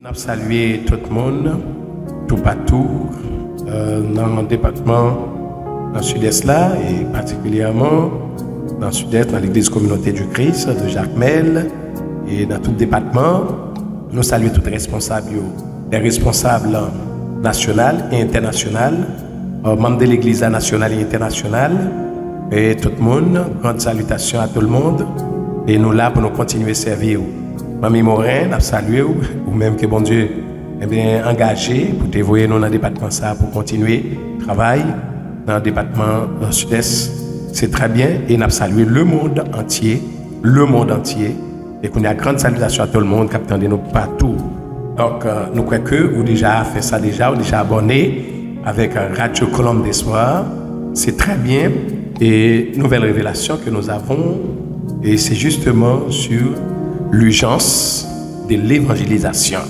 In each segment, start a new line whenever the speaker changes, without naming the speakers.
Nous salué tout le monde, tout partout, dans mon département, dans le sud-est là, et particulièrement dans le sud-est, dans l'église communauté du Christ, de Jacmel, et dans tout le département. Nous saluons tous les responsables nationaux et internationaux, membres de l'église nationale et internationale, et tout le monde. Grande salutation à tout le monde, et nous là pour nous continuer à servir. Mamie Morin, nous saluons, ou même que bon Dieu est bien engagé pour dévoyer nous dans le département ça pour continuer le travail dans le département sud-est. C'est très bien et nous saluons le monde entier, et qu'on a une grande salutation à tout le monde qui attend nous partout. Donc, nous croyons que vous déjà fait ça déjà, vous déjà abonné avec Radio Colombe d'Espoir. C'est très bien et nouvelle révélation que nous avons, et c'est justement sur l'urgence de l'évangélisation.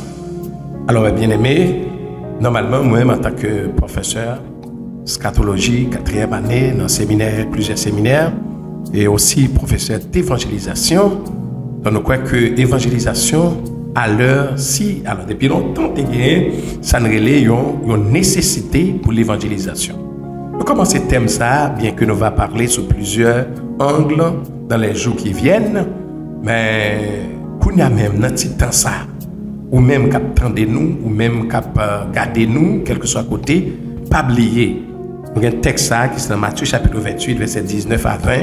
Alors, bien aimé, normalement, moi-même, en tant que professeur scatologie, 4e année, dans plusieurs séminaires, et aussi professeur d'évangélisation, donc nous croyons que l'évangélisation, alors depuis longtemps, ça nous relève une nécessité pour l'évangélisation. Nous commençons ce thème ça, bien que nous allons parler sur plusieurs angles dans les jours qui viennent. Mais qu'on y a même dans ce temps ça, ou même qu'à attendre nous, ou même qu'à garder nous, quel que soit côté, pas oublier. Il y a un texte ça qui est dans Matthieu chapitre 28, verset 19 à 20,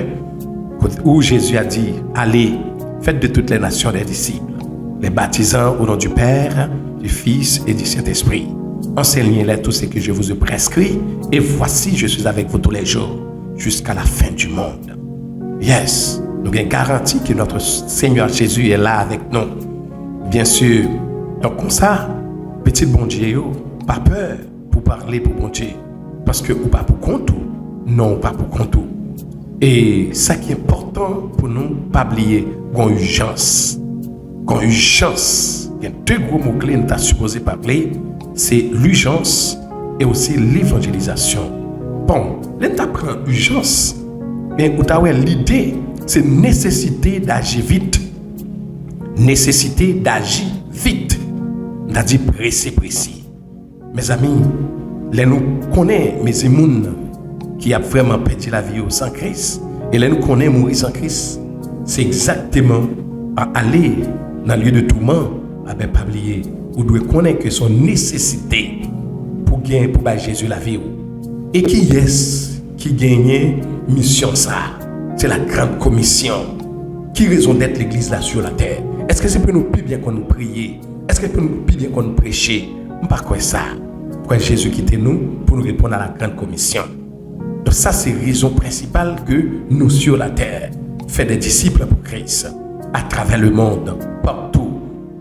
où Jésus a dit, allez, faites de toutes les nations des disciples, les baptisant au nom du Père, du Fils et du Saint-Esprit. Enseignez-les tout ce que je vous ai prescrit, et voici, je suis avec vous tous les jours, jusqu'à la fin du monde. Yes. Nous avons garanti que notre Seigneur Jésus est là avec nous. Bien sûr. Donc comme ça, petit bon Dieu, pas peur pour parler pour bon Dieu. Parce que ou pas pour compte. Non, pas pour compte. Et ça qui est important pour nous, pas oublier, qu'on urgence. Qu'on urgence. Il y a deux gros mots-clés que nous avons supposé parler. C'est l'urgence et aussi l'évangélisation. Bon, là nous avons urgence. Mais vous avez l'idée. C'est nécessité d'agir vite. Nécessité d'agir vite. On a dit précis. Mes amis, les nous connaissons mes émounes qui a vraiment perdu la vie sans Christ. Et les nous connaissons mourir sans Christ. C'est exactement à aller dans le lieu de tourment, avec pas oublier. Vous devez connaître que son nécessité pour gagner pour Jésus la vie. Et qui est-ce qui gagne mission ça? C'est la grande commission. Qui raison d'être l'église là sur la terre? Est-ce que c'est pour nous plus bien qu'on nous prie? Est-ce que c'est pour nous plus bien qu'on nous prêche? On pas quoi ça. Pourquoi Jésus quitte nous pour nous répondre à la grande commission? Donc ça c'est la raison principale que nous sur la terre faisons des disciples pour Christ à travers le monde, partout.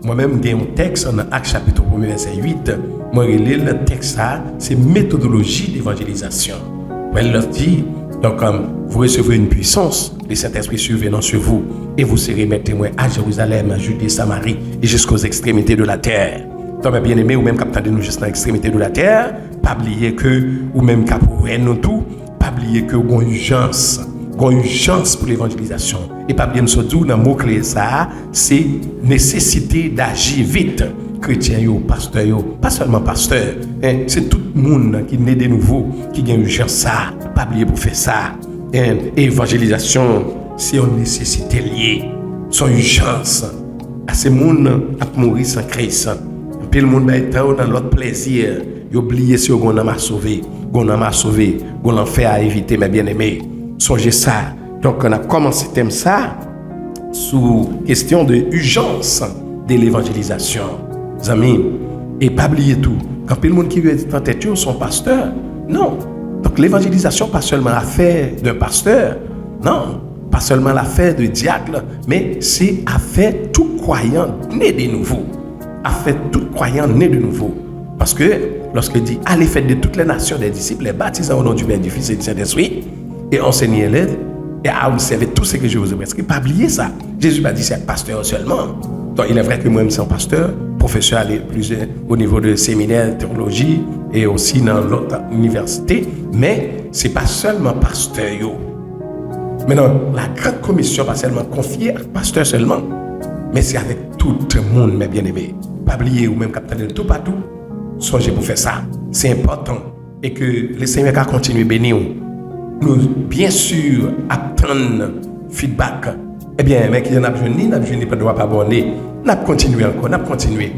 Moi-même j'ai un texte dans Actes chapitre 1 verset 8. Moi je lis le texte ça, c'est méthodologie d'évangélisation. Elle leur dit. Donc, vous recevrez une puissance, le Saint-Esprit survenant sur vous, et vous serez mes témoins à Jérusalem, à Judée, Samarie, et jusqu'aux extrémités de la terre. Donc, mes bien-aimés, ou même quand nous juste dans l'extrémité de la terre, pas oublier que, ou même quand vous nous tout, pas oublier que vous avez une urgence pour l'évangélisation. Et pas oublier surtout, dans le mot-clé ça, c'est nécessité d'agir vite. Chrétiens, pasteurs, pas seulement pasteurs, c'est tout le monde qui naît de nouveau, qui a une urgence ça, pas oublier pour faire ça. Évangélisation, c'est une nécessité liée, son urgence. À ce monde à mourir sans Christ. Puis le monde est dans l'autre plaisir, il oublie si on m'a sauvé, on l'enfer à éviter, mes bien-aimés. Songez ça. Donc on a commencé thème ça sous question de urgence de l'évangélisation. Amis, et pas oublier tout. Quand le monde qui est en tête sont pasteurs, non. Donc l'évangélisation pas seulement l'affaire d'un pasteur, non, pas seulement l'affaire de diacre, mais c'est affaire tout croyant né de nouveau. Affaire tout croyant né de nouveau. Parce que lorsque dit allez faites de toutes les nations des disciples, les baptisant au nom du Père, du Fils et du Saint-Esprit, et enseignez-les et à observer tout ce que je vous ai prescrit. Pas oublier ça. Jésus m'a dit c'est pasteur seulement. Donc il est vrai que moi-même c'est un pasteur, professeur au niveau de séminaire, théologie et aussi dans l'autre université, mais c'est pas seulement pasteur. Maintenant, la grande commission pas seulement confiée à pasteur seulement, mais c'est avec tout le monde, mes bien-aimés. pas oublier ou même capter tout partout, songez pour faire ça. C'est important. Et que le Seigneur a continué à bénir. Nous, bien sûr, attendre feedback. Eh bien, mais qu'il y en a besoin, pas droit pas abonner. N'a continué encore, n'a continué.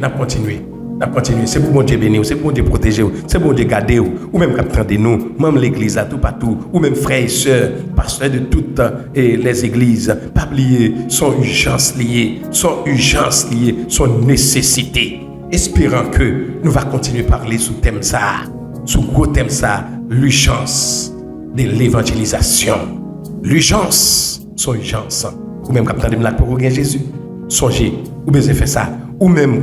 C'est pour bon Dieu bénir, c'est pour bon Dieu protéger, c'est pour bon Dieu garder, ou même capter nous, même l'église là, tout partout, ou même frères et sœurs, pasteurs de toutes les églises, pas oublier son urgence liée, son nécessité. Espérant que nous va continuer à parler sous thème ça, sous gros thème ça, l'urgence de l'évangélisation. L'urgence, son urgence. Ou même capter de la pour Jésus. Songez, ou bien fait ça. Ou même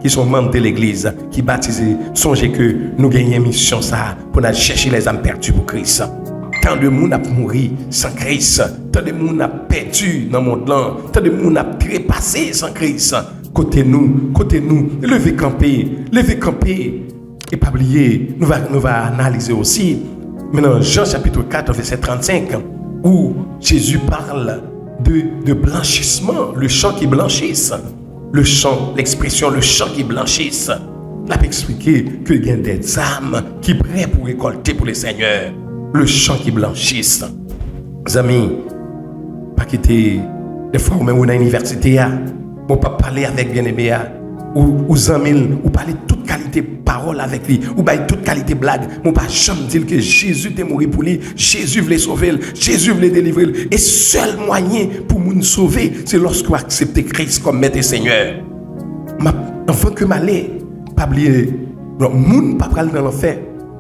qui sont membres de l'église, qui baptisés, songez que nous gagnons une mission ça pour aller chercher les âmes perdues pour Christ. Tant de monde a mouru sans Christ, tant de monde a perdu dans le monde là, tant de monde a trépassé sans Christ. Côté nous, levez camper. Et pas oublier, nous va analyser aussi. Maintenant, Jean chapitre 4, verset 35, où Jésus parle de blanchissement, le champ qui blanchisse. L'expression le champ qui blanchisse. Là, pour expliquer qu'il y a des âmes qui prêtent pour récolter pour le Seigneur. Le champ qui blanchisse. Les amis, pas quitter des fois où même on a une université, on pas parler avec bien-aimé, ou amis, ou parler toute qualité parole avec lui, ou bah toute qualité blague, on pas jamais dire que Jésus est mort pour lui, Jésus voulait sauver, Jésus voulait délivrer, et seul moyen pour nous sauver, c'est lorsque vous acceptez Christ comme maître et Seigneur. Enfin que m'aller, pas oublier, moun pas aller dans l'enfer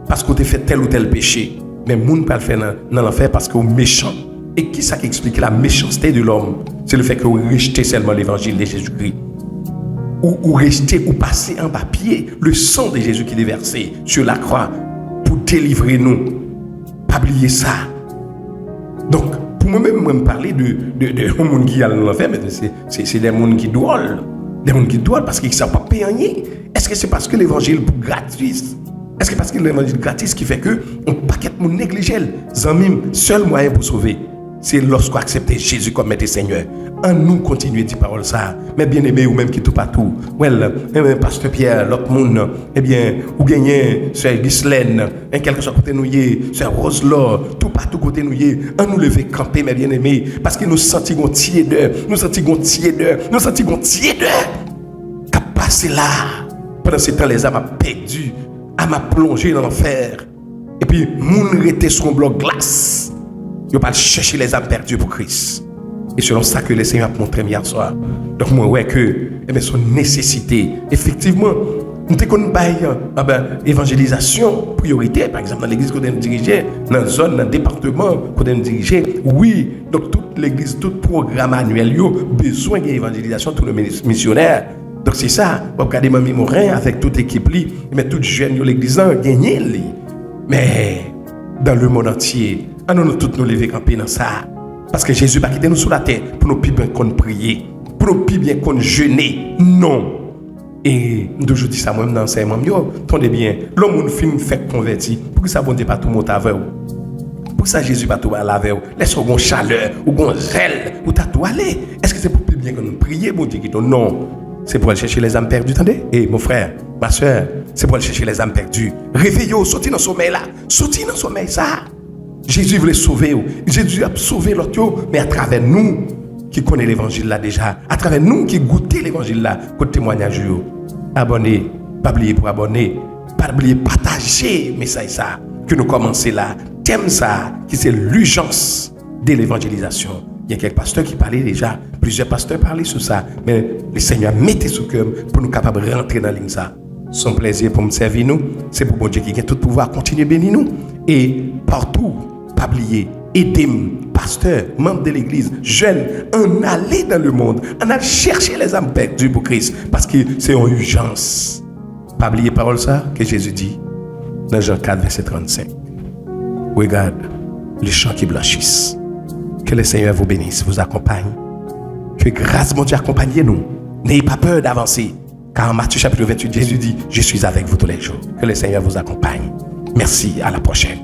parce qu'on a fait tel ou tel péché, mais moun pas le faire dans l'enfer parce qu'on est méchant. Et qui ça qui explique la méchanceté de l'homme? C'est le fait que vous rejetez seulement l'évangile de Jésus-Christ. Ou rester ou passer en papier le sang de Jésus qui est versé sur la croix pour délivrer nous. Pas oublier ça. Donc, pour moi-même parler de gens qui allent dans l'enfer, mais c'est des gens qui doivent. Des gens qui doivent parce qu'ils ne savent pas payer rien. Est-ce que c'est parce que l'évangile est gratuit? Est-ce que parce que l'évangile est gratuit qui fait que on paquet de monde négligé? Zamim, seul moyen pour sauver, c'est lorsqu'on accepte Jésus comme maître et Seigneur. En nous continuer à dire parole ça. Mais bien aimé ou même qui tout partout. Pasteur Pierre, l'autre monde, ou gagner Sœur Ghislaine, quelque chose côté nous Sœur Roselor, tout partout côté nous en nous lever camper, mes bien aimés, parce que nous sentons tièdeur, qu'à passer là. Pendant ce temps, les âmes ont perdu, âmes ont plongé dans l'enfer. Et puis, moun rete sur un bloc glace. Ils pas chercher les âmes perdues pour Christ. Et selon ça que le Seigneur a montré hier soir. Donc, moi, ouais, que son nécessité, effectivement, nous avons une évangélisation prioritaire, par exemple, dans l'église qu'on nous diriger, dans la zone, dans le département qu'on nous diriger. Oui, donc toute l'église, tout programme annuel, il y a besoin d'évangélisation, tous les missionnaires. Donc, c'est ça. Vous regardez Mamie Morin avec toute l'équipe, mais toute jeune de l'église, gagner. Mais dans le monde entier, nous tous nous lever camper dans ça. Parce que Jésus va quitter nous sur la terre pour nous plus bien qu'on prier, pour nous plus bien qu'on jeûner. Non. Et nous je dis ça moi-même dans l'enseignement. Attendez bien, l'homme film fait converti. Pour que ça bon Dieu pas tout monter avec vous. Pour ça Jésus pas tout aller avec vous. Laisse-nous une chaleur, ou une zèle, ou t'as tout aller. Est-ce que c'est pour plus bien que nous prier, bon Dieu qui donne? Non. C'est pour aller chercher les âmes perdues, attendez. Et mon frère, ma soeur, c'est pour aller chercher les âmes perdues. Réveillez-vous, sortez dans le sommeil là. Sortez dans le sommeil ça. Jésus voulait sauver. Jésus a sauvé l'autre, mais à travers nous qui connaissons l'évangile là déjà, à travers nous qui goûtons l'évangile là, côté témoignage. Abonnez, pas oublier pour abonner, pas oublier partager message ça que nous commençons là. Thème ça qui c'est l'urgence de l'évangélisation. Il y a quelques pasteurs qui parlaient déjà, plusieurs pasteurs parlaient sur ça, mais le Seigneur mettait sous cœur pour nous capables de rentrer dans la ligne ça. Son plaisir pour me servir nous, c'est pour bon Dieu qui a tout pouvoir continuer à bénir nous et partout. Pas oublier, aider pasteurs, membres de l'église, jeunes, en aller dans le monde, en aller chercher les âmes perdues pour Christ, parce que c'est une urgence. Pas oublier parole ça que Jésus dit dans Jean 4, verset 35. Regarde les champs qui blanchissent. Que le Seigneur vous bénisse, vous accompagne. Que grâce mon Dieu accompagne nous. N'ayez pas peur d'avancer. Car en Matthieu chapitre 28, Jésus dit, je suis avec vous tous les jours. Que le Seigneur vous accompagne. Merci, à la prochaine.